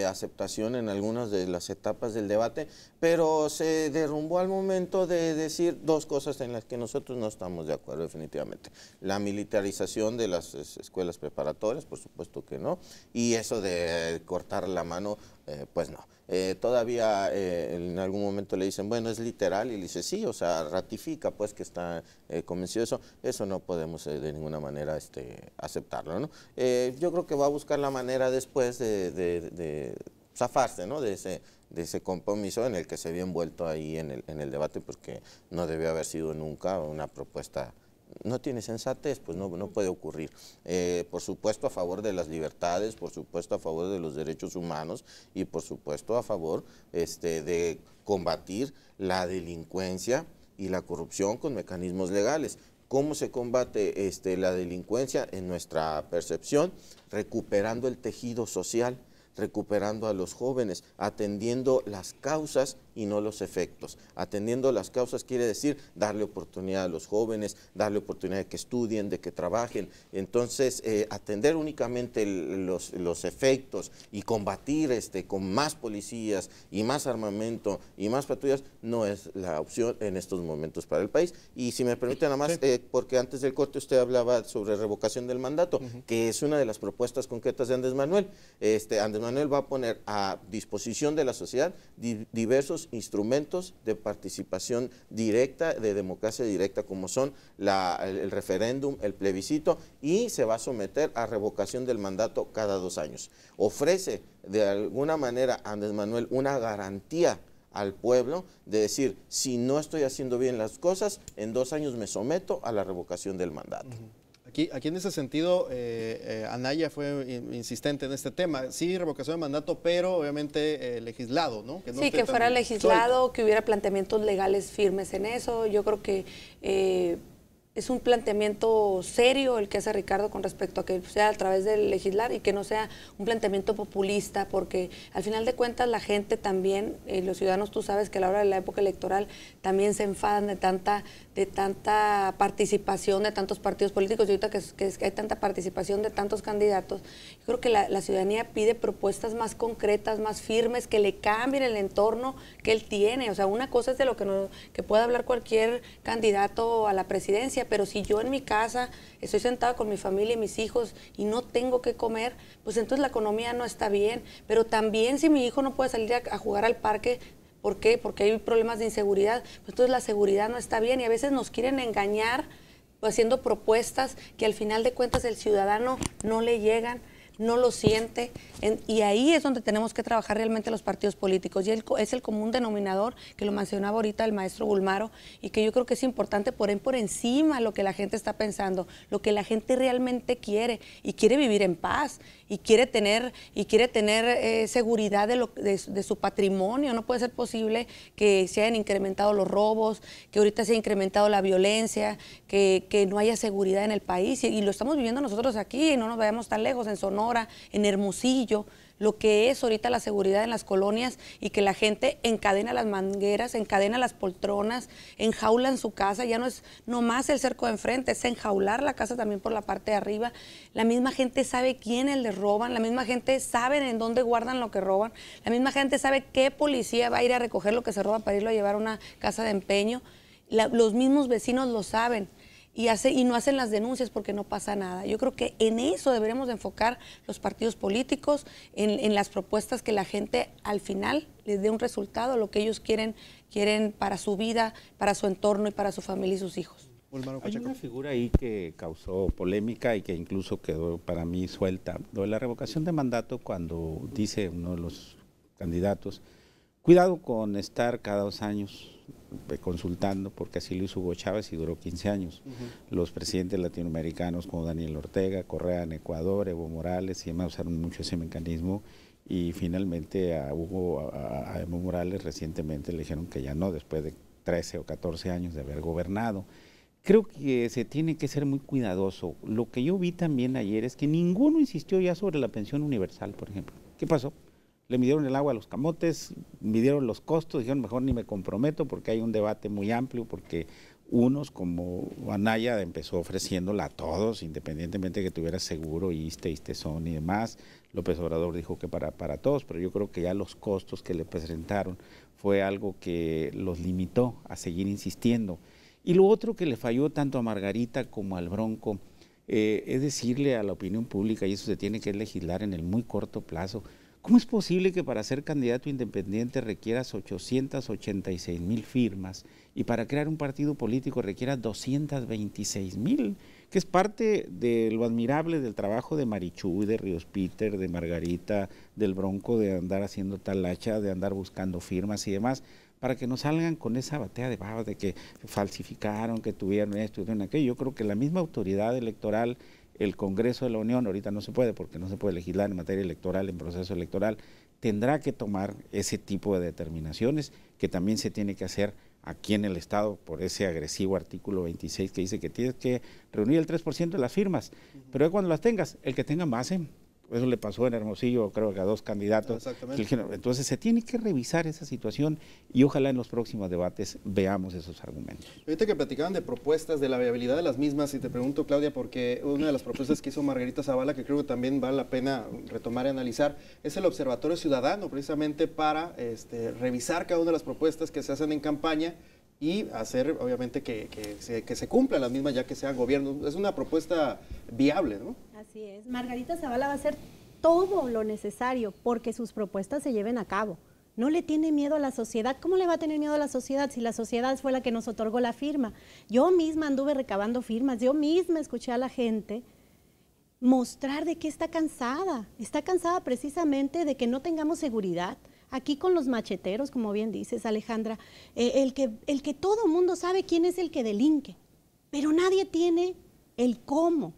aceptación en algunas de las etapas del debate, pero se derrumbó al momento de decir dos cosas en las que nosotros no estamos de acuerdo definitivamente. La militarización de las escuelas preparatorias, por supuesto que no, y eso de cortar la mano, pues no. Todavía en algún momento le dicen, bueno, es literal, y le dice, sí, o sea, ratifica pues que está convencido de eso no podemos de ninguna manera aceptarlo, ¿no? Yo creo que va a buscar la manera después de zafarse, ¿no? De ese compromiso en el que se había envuelto ahí en el debate, porque no debió haber sido nunca una propuesta no tiene sensatez, pues no puede ocurrir. Por supuesto a favor de las libertades, por supuesto a favor de los derechos humanos y por supuesto a favor de combatir la delincuencia y la corrupción con mecanismos legales. ¿Cómo se combate la delincuencia? En nuestra percepción, recuperando el tejido social, recuperando a los jóvenes, atendiendo las causas y no los efectos. Atendiendo las causas quiere decir darle oportunidad a los jóvenes, darle oportunidad de que estudien, de que trabajen. Entonces, atender únicamente los efectos y combatir con más policías y más armamento y más patrullas no es la opción en estos momentos para el país. Y si me permite nada más, porque antes del corte usted hablaba sobre revocación del mandato, que es una de las propuestas concretas de Andrés Manuel. Andrés Manuel va a poner a disposición de la sociedad diversos instrumentos de participación directa, de democracia directa, como son el referéndum, el plebiscito, y se va a someter a revocación del mandato cada 2 años. Ofrece de alguna manera Andrés Manuel una garantía al pueblo de decir, si no estoy haciendo bien las cosas, en 2 años me someto a la revocación del mandato. Aquí en ese sentido, Anaya fue insistente en este tema. Sí, revocación de mandato, pero obviamente legislado, ¿no? Que no sí, que fuera legislado, que hubiera planteamientos legales firmes en eso. Yo creo que es un planteamiento serio el que hace Ricardo con respecto a que sea a través del legislar y que no sea un planteamiento populista, porque al final de cuentas la gente también, los ciudadanos, tú sabes que a la hora de la época electoral también se enfadan de tanta participación de tantos partidos políticos, y ahorita que hay tanta participación de tantos candidatos. Yo creo que la ciudadanía pide propuestas más concretas, más firmes, que le cambien el entorno que él tiene. O sea, una cosa es de lo que pueda hablar cualquier candidato a la presidencia, pero si yo en mi casa estoy sentada con mi familia y mis hijos y no tengo que comer, pues entonces la economía no está bien. Pero también si mi hijo no puede salir a jugar al parque, ¿por qué? Porque hay problemas de inseguridad, pues entonces la seguridad no está bien, y a veces nos quieren engañar haciendo propuestas que al final de cuentas el ciudadano no le llegan, no lo siente, y ahí es donde tenemos que trabajar realmente los partidos políticos, y es el común denominador que lo mencionaba ahorita el maestro Bulmaro, y que yo creo que es importante poner por encima lo que la gente está pensando, lo que la gente realmente quiere, y quiere vivir en paz, y quiere tener seguridad de su patrimonio. No puede ser posible que se hayan incrementado los robos, que ahorita se ha incrementado la violencia, que no haya seguridad en el país, y lo estamos viviendo nosotros aquí, y no nos vayamos tan lejos, en Sonora, en Hermosillo, lo que es ahorita la seguridad en las colonias, y que la gente encadena las mangueras, encadena las poltronas, enjaula en su casa. Ya no es nomás el cerco de enfrente, es enjaular la casa también por la parte de arriba. La misma gente sabe quiénes les roban, la misma gente sabe en dónde guardan lo que roban, la misma gente sabe qué policía va a ir a recoger lo que se roba para irlo a llevar a una casa de empeño. Los mismos vecinos lo saben. Y no hacen las denuncias porque no pasa nada. Yo creo que en eso deberemos enfocar los partidos políticos, en las propuestas que la gente al final les dé un resultado, lo que ellos quieren para su vida, para su entorno y para su familia y sus hijos. Hay una figura ahí que causó polémica y que incluso quedó para mí suelta. Lo de la revocación de mandato, cuando dice uno de los candidatos, cuidado con estar cada 2 años consultando, porque así lo hizo Hugo Chávez y duró 15 años. Los presidentes latinoamericanos como Daniel Ortega, Correa en Ecuador, Evo Morales y demás usaron mucho ese mecanismo, y finalmente a Evo Morales recientemente le dijeron que ya no, después de 13 o 14 años de haber gobernado. Creo que se tiene que ser muy cuidadoso. Lo que yo vi también ayer es que ninguno insistió ya sobre la pensión universal, por ejemplo. ¿Qué pasó? Le midieron el agua a los camotes, midieron los costos, dijeron mejor ni me comprometo, porque hay un debate muy amplio, porque unos como Anaya empezó ofreciéndola a todos, independientemente de que tuviera seguro, ISSSTE son y demás. López Obrador dijo que para todos, pero yo creo que ya los costos que le presentaron fue algo que los limitó a seguir insistiendo. Y lo otro que le falló tanto a Margarita como al Bronco es decirle a la opinión pública, y eso se tiene que legislar en el muy corto plazo, ¿cómo es posible que para ser candidato independiente requieras 886,000 firmas y para crear un partido político requieras 226,000? Que es parte de lo admirable del trabajo de Marichuy, de Ríos Peter, de Margarita, del Bronco, de andar haciendo talacha, de andar buscando firmas y demás. para que no salgan con esa batea de babas de que falsificaron, que tuvieron esto, tuvieron aquello. Yo creo que la misma autoridad electoral, el Congreso de la Unión, ahorita no se puede porque no se puede legislar en materia electoral, en proceso electoral, tendrá que tomar ese tipo de determinaciones que también se tiene que hacer aquí en el Estado por ese agresivo artículo 26 que dice que tienes que reunir el 3% de las firmas, pero cuando las tengas, el que tengan base. Eso le pasó en Hermosillo, creo que a 2 candidatos. Entonces se tiene que revisar esa situación y ojalá en los próximos debates veamos esos argumentos. Ahorita que platicaban de propuestas, de la viabilidad de las mismas, y te pregunto, Claudia, porque una de las propuestas que hizo Margarita Zavala, que creo que también vale la pena retomar y analizar, es el Observatorio Ciudadano, precisamente para revisar cada una de las propuestas que se hacen en campaña y hacer, obviamente, que se cumplan las mismas ya que sean gobiernos. Es una propuesta viable, ¿no? Así es. Margarita Zavala va a hacer todo lo necesario porque sus propuestas se lleven a cabo. No le tiene miedo a la sociedad. ¿Cómo le va a tener miedo a la sociedad si la sociedad fue la que nos otorgó la firma? Yo misma anduve recabando firmas, yo misma escuché a la gente mostrar de que está cansada precisamente de que no tengamos seguridad. Aquí con los macheteros, como bien dices, Alejandra, el que todo mundo sabe quién es el que delinque, pero nadie tiene el cómo.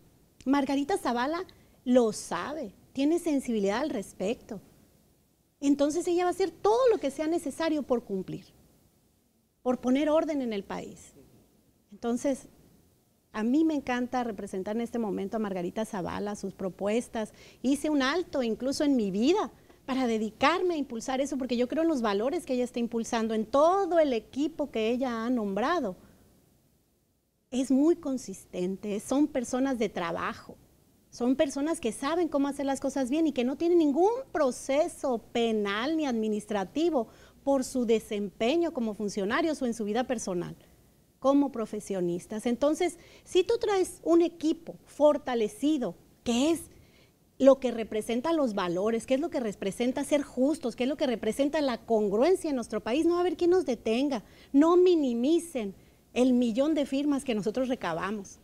Margarita Zavala lo sabe, tiene sensibilidad al respecto. Entonces ella va a hacer todo lo que sea necesario por cumplir, por poner orden en el país. Entonces, a mí me encanta representar en este momento a Margarita Zavala, sus propuestas. Hice un alto incluso en mi vida para dedicarme a impulsar eso, porque yo creo en los valores que ella está impulsando, en todo el equipo que ella ha nombrado. Es muy consistente, son personas de trabajo, son personas que saben cómo hacer las cosas bien y que no tienen ningún proceso penal ni administrativo por su desempeño como funcionarios o en su vida personal, como profesionistas. Entonces, si tú traes un equipo fortalecido, que es lo que representa los valores, qué es lo que representa ser justos, qué es lo que representa la congruencia en nuestro país, no va a haber quien nos detenga. No minimicen el 1,000,000 de firmas que nosotros recabamos.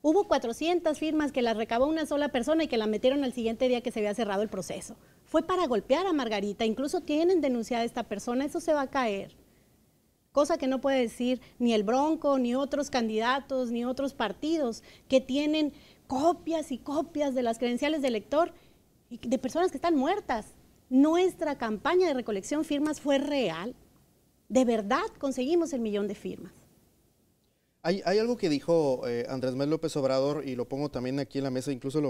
Hubo 400 firmas que las recabó una sola persona y que la metieron al siguiente día que se había cerrado el proceso. Fue para golpear a Margarita, incluso tienen denunciada a esta persona, eso se va a caer. Cosa que no puede decir ni el Bronco, ni otros candidatos, ni otros partidos que tienen copias y copias de las credenciales de elector y de personas que están muertas. Nuestra campaña de recolección de firmas fue real. De verdad conseguimos el 1,000,000 de firmas. Hay algo que dijo Andrés Manuel López Obrador, y lo pongo también aquí en la mesa, incluso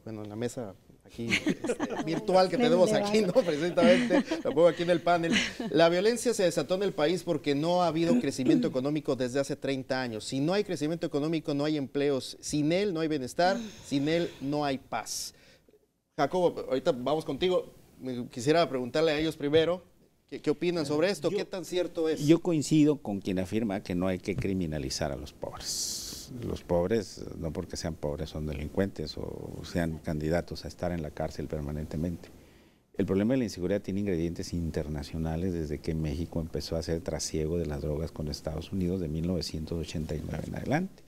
bueno, en la mesa aquí virtual que tenemos aquí, ¿no? Precisamente, lo pongo aquí en el panel. La violencia se desató en el país porque no ha habido crecimiento económico desde hace 30 años. Si no hay crecimiento económico, no hay empleos. Sin él no hay bienestar, sin él no hay paz. Jacobo, ahorita vamos contigo. Quisiera preguntarle a ellos primero. ¿Qué opinan sobre esto? ¿Qué tan cierto es? Yo coincido con quien afirma que no hay que criminalizar a los pobres. Los pobres, no porque sean pobres, son delincuentes o sean candidatos a estar en la cárcel permanentemente. El problema de la inseguridad tiene ingredientes internacionales desde que México empezó a hacer trasiego de las drogas con Estados Unidos de 1989 en adelante.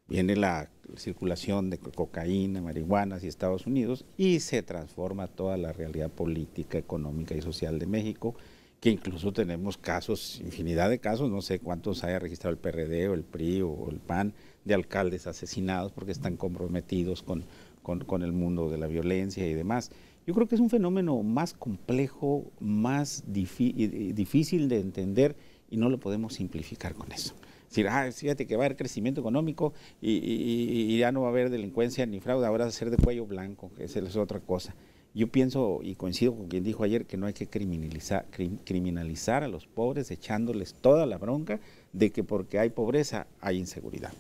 Viene la circulación de cocaína, marihuana hacia Estados Unidos y se transforma toda la realidad política, económica y social de México, que incluso tenemos casos, infinidad de casos, no sé cuántos haya registrado el PRD o el PRI o el PAN, de alcaldes asesinados porque están comprometidos con el mundo de la violencia y demás. Yo creo que es un fenómeno más complejo, más difícil de entender y no lo podemos simplificar con eso. Es decir, fíjate que va a haber crecimiento económico y ya no va a haber delincuencia ni fraude, ahora va a ser de cuello blanco, que esa es otra cosa. Yo pienso y coincido con quien dijo ayer que no hay que criminalizar a los pobres echándoles toda la bronca de que porque hay pobreza hay inseguridad.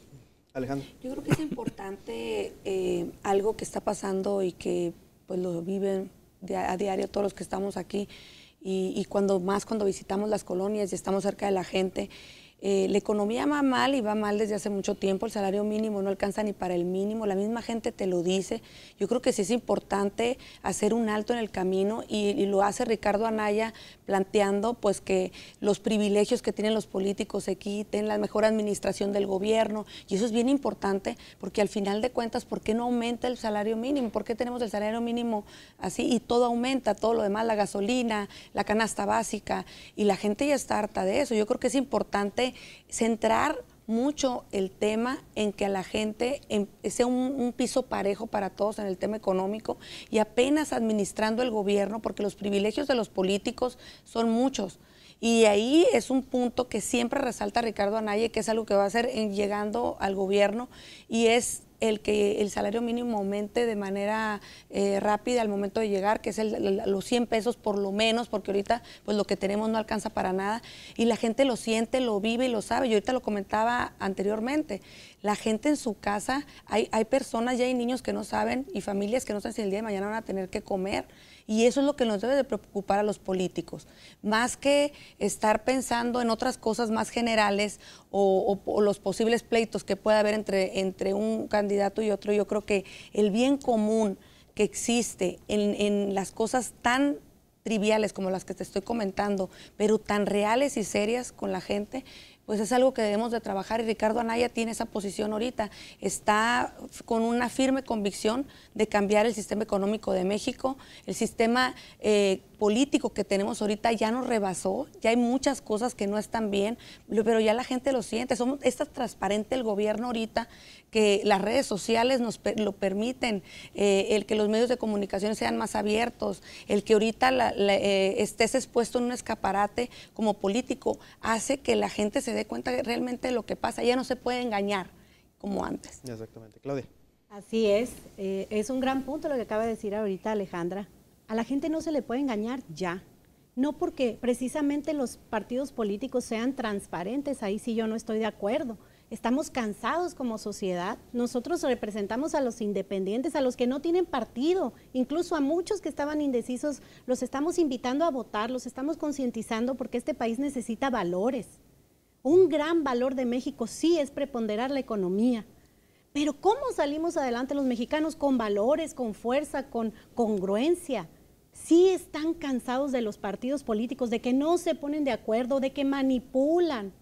Alejandro. Yo creo que es importante algo que está pasando y que pues lo viven a diario todos los que estamos aquí y cuando visitamos las colonias y estamos cerca de la gente, la economía va mal y va mal desde hace mucho tiempo, el salario mínimo no alcanza ni para el mínimo, la misma gente te lo dice. Yo creo que sí es importante hacer un alto en el camino y lo hace Ricardo Anaya planteando pues que los privilegios que tienen los políticos se quiten, la mejor administración del gobierno, y eso es bien importante porque al final de cuentas, ¿por qué no aumenta el salario mínimo? ¿Por qué tenemos el salario mínimo así y todo aumenta, todo lo demás, la gasolina, la canasta básica, y la gente ya está harta de eso? Yo creo que es importante centrar mucho el tema en que a la gente sea un piso parejo para todos en el tema económico y apenas administrando el gobierno, porque los privilegios de los políticos son muchos. Y ahí es un punto que siempre resalta Ricardo Anaya, que es algo que va a hacer llegando al gobierno, y es el que el salario mínimo aumente de manera rápida al momento de llegar, que es los 100 pesos por lo menos, porque ahorita pues lo que tenemos no alcanza para nada, y la gente lo siente, lo vive y lo sabe. Yo ahorita lo comentaba anteriormente, la gente en su casa, hay personas, ya hay niños que no saben y familias que no saben si el día de mañana van a tener que comer. Y eso es lo que nos debe de preocupar a los políticos, más que estar pensando en otras cosas más generales o los posibles pleitos que pueda haber entre un candidato y otro. Yo creo que el bien común que existe en las cosas tan triviales como las que te estoy comentando, pero tan reales y serias con la gente, pues es algo que debemos de trabajar, y Ricardo Anaya tiene esa posición ahorita, está con una firme convicción de cambiar el sistema económico de México. El sistema político que tenemos ahorita ya nos rebasó, ya hay muchas cosas que no están bien, pero ya la gente lo siente. Es tan transparente el gobierno ahorita que las redes sociales nos lo permiten, el que los medios de comunicación sean más abiertos, el que ahorita estés expuesto en un escaparate como político, hace que la gente se dé cuenta realmente de lo que pasa. Ya no se puede engañar como antes. Exactamente. Claudia. Así es un gran punto lo que acaba de decir ahorita Alejandra. A la gente no se le puede engañar ya, no porque precisamente los partidos políticos sean transparentes, ahí sí yo no estoy de acuerdo. Estamos cansados como sociedad, nosotros representamos a los independientes, a los que no tienen partido, incluso a muchos que estaban indecisos, los estamos invitando a votar, los estamos concientizando porque este país necesita valores. Un gran valor de México sí es preponderar la economía. Pero ¿cómo salimos adelante los mexicanos? Con valores, con fuerza, con congruencia. Sí están cansados de los partidos políticos, de que no se ponen de acuerdo, de que manipulan.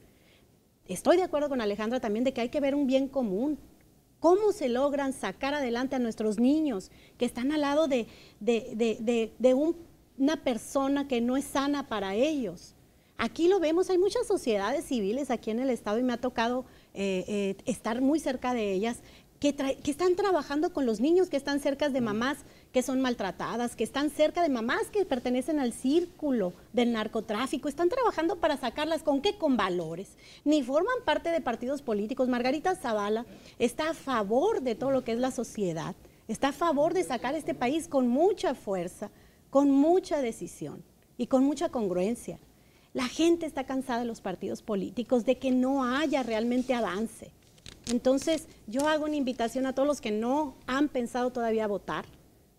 Estoy de acuerdo con Alejandra también de que hay que ver un bien común. ¿Cómo se logran sacar adelante a nuestros niños que están al lado de una persona que no es sana para ellos? Aquí lo vemos, hay muchas sociedades civiles aquí en el estado y me ha tocado estar muy cerca de ellas, que están trabajando con los niños que están cerca de mamás que son maltratadas, que están cerca de mamás que pertenecen al círculo del narcotráfico, están trabajando para sacarlas, ¿con qué? Con valores. Ni forman parte de partidos políticos. Margarita Zavala está a favor de todo lo que es la sociedad, está a favor de sacar este país con mucha fuerza, con mucha decisión y con mucha congruencia. La gente está cansada de los partidos políticos, de que no haya realmente avance. Entonces, yo hago una invitación a todos los que no han pensado todavía votar,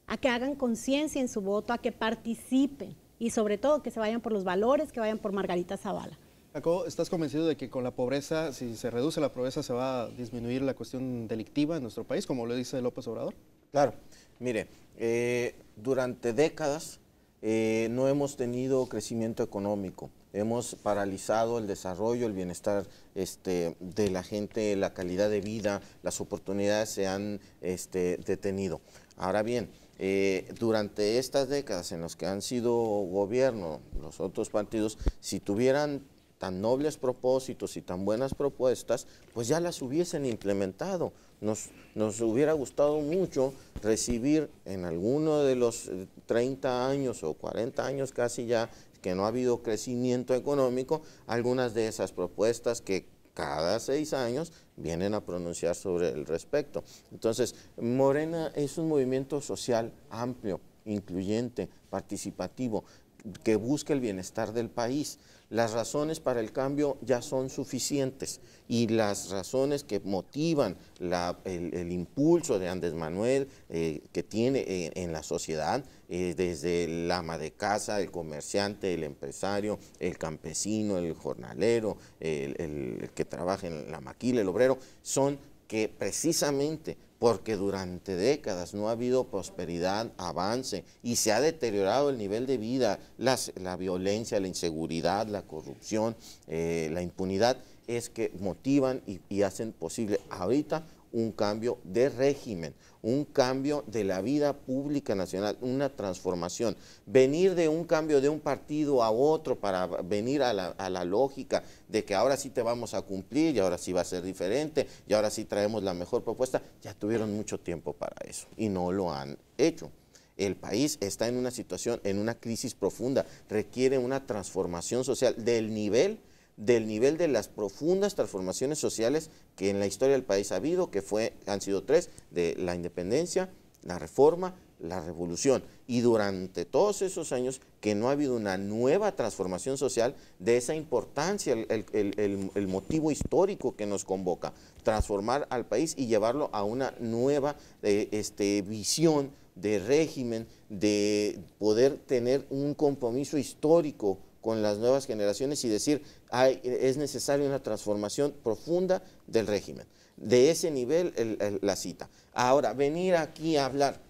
a que hagan conciencia en su voto, a que participen y sobre todo que se vayan por los valores, que vayan por Margarita Zavala. Jacobo, ¿estás convencido de que con la pobreza, si se reduce la pobreza, se va a disminuir la cuestión delictiva en nuestro país, como lo dice López Obrador? Claro, mire, durante décadas no hemos tenido crecimiento económico. Hemos paralizado el desarrollo, el bienestar de la gente, la calidad de vida, las oportunidades se han detenido. Ahora bien, durante estas décadas en las que han sido gobierno los otros partidos, si tuvieran tan nobles propósitos y tan buenas propuestas, pues ya las hubiesen implementado. Nos hubiera gustado mucho recibir en alguno de los 30 años o 40 años casi ya que no ha habido crecimiento económico, algunas de esas propuestas que cada 6 años vienen a pronunciar sobre el respecto. Entonces, Morena es un movimiento social amplio, incluyente, participativo. que busca el bienestar del país. Las razones para el cambio ya son suficientes y las razones que motivan el impulso de Andrés Manuel que tiene en la sociedad, desde el ama de casa, el comerciante, el empresario, el campesino, el jornalero, el que trabaja en la maquila, el obrero, son que precisamente porque durante décadas no ha habido prosperidad, avance y se ha deteriorado el nivel de vida, la violencia, la inseguridad, la corrupción, la impunidad, es que motivan y hacen posible ahorita un cambio de régimen, un cambio de la vida pública nacional, una transformación. Venir de un cambio de un partido a otro para venir a la lógica de que ahora sí te vamos a cumplir y ahora sí va a ser diferente y ahora sí traemos la mejor propuesta, ya tuvieron mucho tiempo para eso y no lo han hecho. El país está en una situación, en una crisis profunda, requiere una transformación social del nivel de las profundas transformaciones sociales que en la historia del país ha habido, que han sido 3, de la independencia, la reforma, la revolución. Y durante todos esos años que no ha habido una nueva transformación social de esa importancia, el motivo histórico que nos convoca, transformar al país y llevarlo a una nueva visión de régimen, de poder tener un compromiso histórico con las nuevas generaciones y decir, es necesaria una transformación profunda del régimen. De ese nivel la cita. Ahora, venir aquí a hablar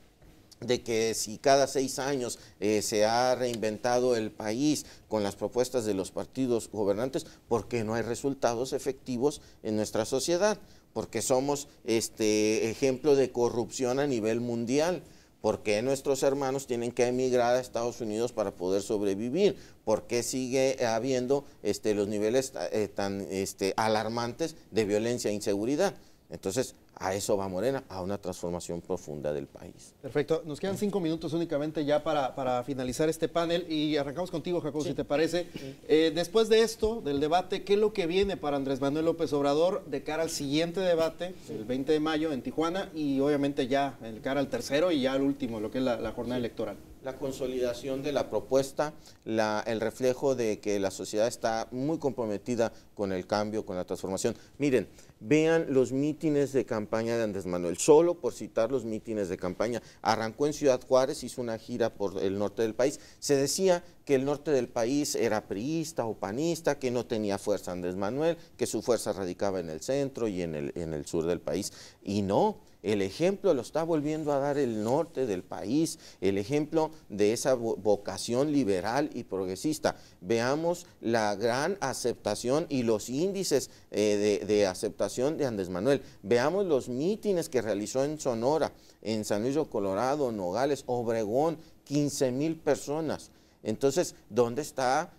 de que si cada 6 años se ha reinventado el país con las propuestas de los partidos gobernantes, porque no hay resultados efectivos en nuestra sociedad, porque somos ejemplo de corrupción a nivel mundial. ¿Por qué nuestros hermanos tienen que emigrar a Estados Unidos para poder sobrevivir? ¿Por qué sigue habiendo los niveles tan alarmantes de violencia e inseguridad? Entonces, a eso va Morena, a una transformación profunda del país. Perfecto. Nos quedan 5 minutos únicamente ya para finalizar este panel y arrancamos contigo, Jacobo, si te parece. Después de esto, del debate, ¿qué es lo que viene para Andrés Manuel López Obrador de cara al siguiente debate, el 20 de mayo en Tijuana y obviamente ya de cara al tercero y ya al último, lo que es la jornada electoral? La consolidación de la propuesta, el reflejo de que la sociedad está muy comprometida con el cambio, con la transformación. Miren, vean los mítines de campaña de Andrés Manuel, solo por citar los mítines de campaña. Arrancó en Ciudad Juárez, hizo una gira por el norte del país. Se decía que el norte del país era priista o panista, que no tenía fuerza Andrés Manuel, que su fuerza radicaba en el centro y en el sur del país. Y no. El ejemplo lo está volviendo a dar el norte del país, el ejemplo de esa vocación liberal y progresista. Veamos la gran aceptación y los índices de aceptación de Andrés Manuel. Veamos los mítines que realizó en Sonora, en San Luis de Colorado, Nogales, Obregón, 15,000 personas. Entonces, ¿dónde está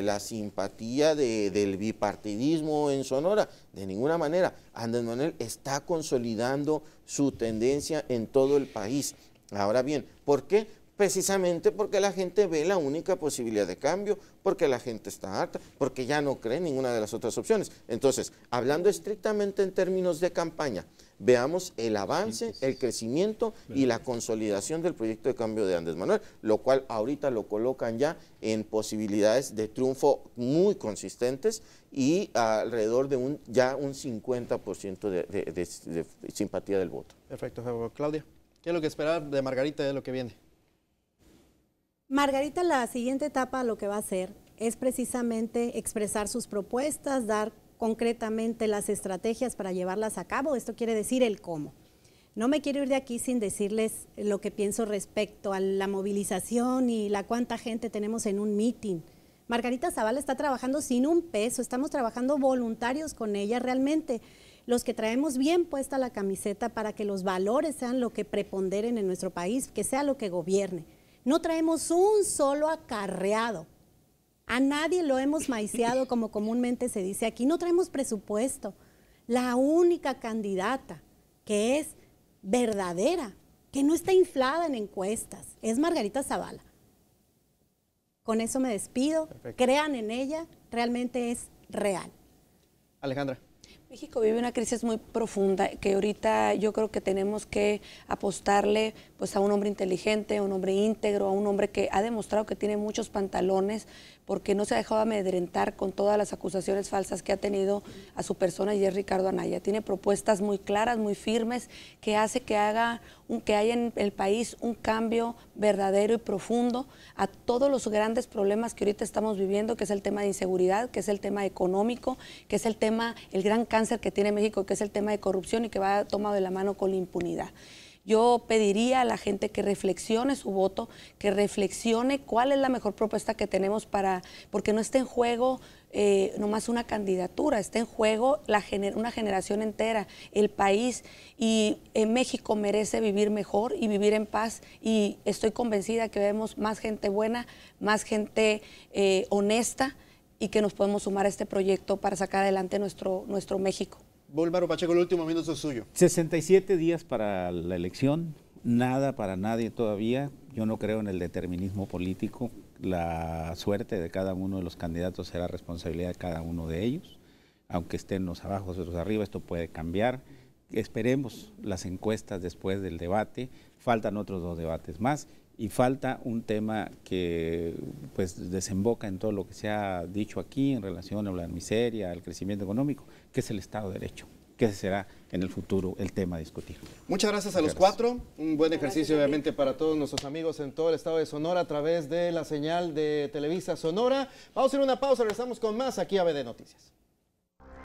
la simpatía del bipartidismo en Sonora? De ninguna manera. Andrés Manuel está consolidando su tendencia en todo el país. Ahora bien, ¿por qué? Precisamente porque la gente ve la única posibilidad de cambio, porque la gente está harta, porque ya no cree en ninguna de las otras opciones. Entonces, hablando estrictamente en términos de campaña, veamos el avance, el crecimiento y la consolidación del proyecto de cambio de Andrés Manuel, lo cual ahorita lo colocan ya en posibilidades de triunfo muy consistentes y alrededor de ya un 50% de simpatía del voto. Perfecto, Claudia. ¿Qué es lo que esperar de Margarita de lo que viene? Margarita, la siguiente etapa lo que va a hacer es precisamente expresar sus propuestas, dar concretamente las estrategias para llevarlas a cabo. Esto quiere decir el cómo. No me quiero ir de aquí sin decirles lo que pienso respecto a la movilización y la cuánta gente tenemos en un meeting. Margarita Zavala está trabajando sin un peso, estamos trabajando voluntarios con ella realmente. Los que traemos bien puesta la camiseta para que los valores sean lo que preponderen en nuestro país, que sea lo que gobierne. No traemos un solo acarreado. A nadie lo hemos maiciado, como comúnmente se dice aquí. No traemos presupuesto. La única candidata que es verdadera, que no está inflada en encuestas, es Margarita Zavala. Con eso me despido. Perfecto. Crean en ella, realmente es real. Alejandra. México vive una crisis muy profunda que ahorita yo creo que tenemos que apostarle pues a un hombre inteligente, a un hombre íntegro, a un hombre que ha demostrado que tiene muchos pantalones porque no se ha dejado amedrentar con todas las acusaciones falsas que ha tenido a su persona, y es Ricardo Anaya. Tiene propuestas muy claras, muy firmes, que hace que haya en el país un cambio verdadero y profundo a todos los grandes problemas que ahorita estamos viviendo, que es el tema de inseguridad, que es el tema económico, que es el gran cáncer que tiene México, que es el tema de corrupción y que va tomado de la mano con la impunidad. Yo pediría a la gente que reflexione su voto, que reflexione cuál es la mejor propuesta que tenemos porque no está en juego nomás una candidatura, está en juego una generación entera, el país, y México merece vivir mejor y vivir en paz, y estoy convencida que vemos más gente buena, más gente honesta, y que nos podemos sumar a este proyecto para sacar adelante nuestro México. Búlvaro Pacheco, el último minuto es suyo. 67 días para la elección, nada para nadie todavía. Yo no creo en el determinismo político. La suerte de cada uno de los candidatos será responsabilidad de cada uno de ellos. Aunque estén los abajo, los arriba, esto puede cambiar. Esperemos las encuestas después del debate. Faltan otros 2 debates más y falta un tema que pues desemboca en todo lo que se ha dicho aquí en relación a la miseria, al crecimiento económico, que es el Estado de Derecho, que ese será en el futuro el tema a discutir. Muchas gracias a los 4, un buen ejercicio obviamente para todos nuestros amigos en todo el estado de Sonora a través de la señal de Televisa Sonora. Vamos a ir a una pausa, regresamos con más aquí a BD Noticias.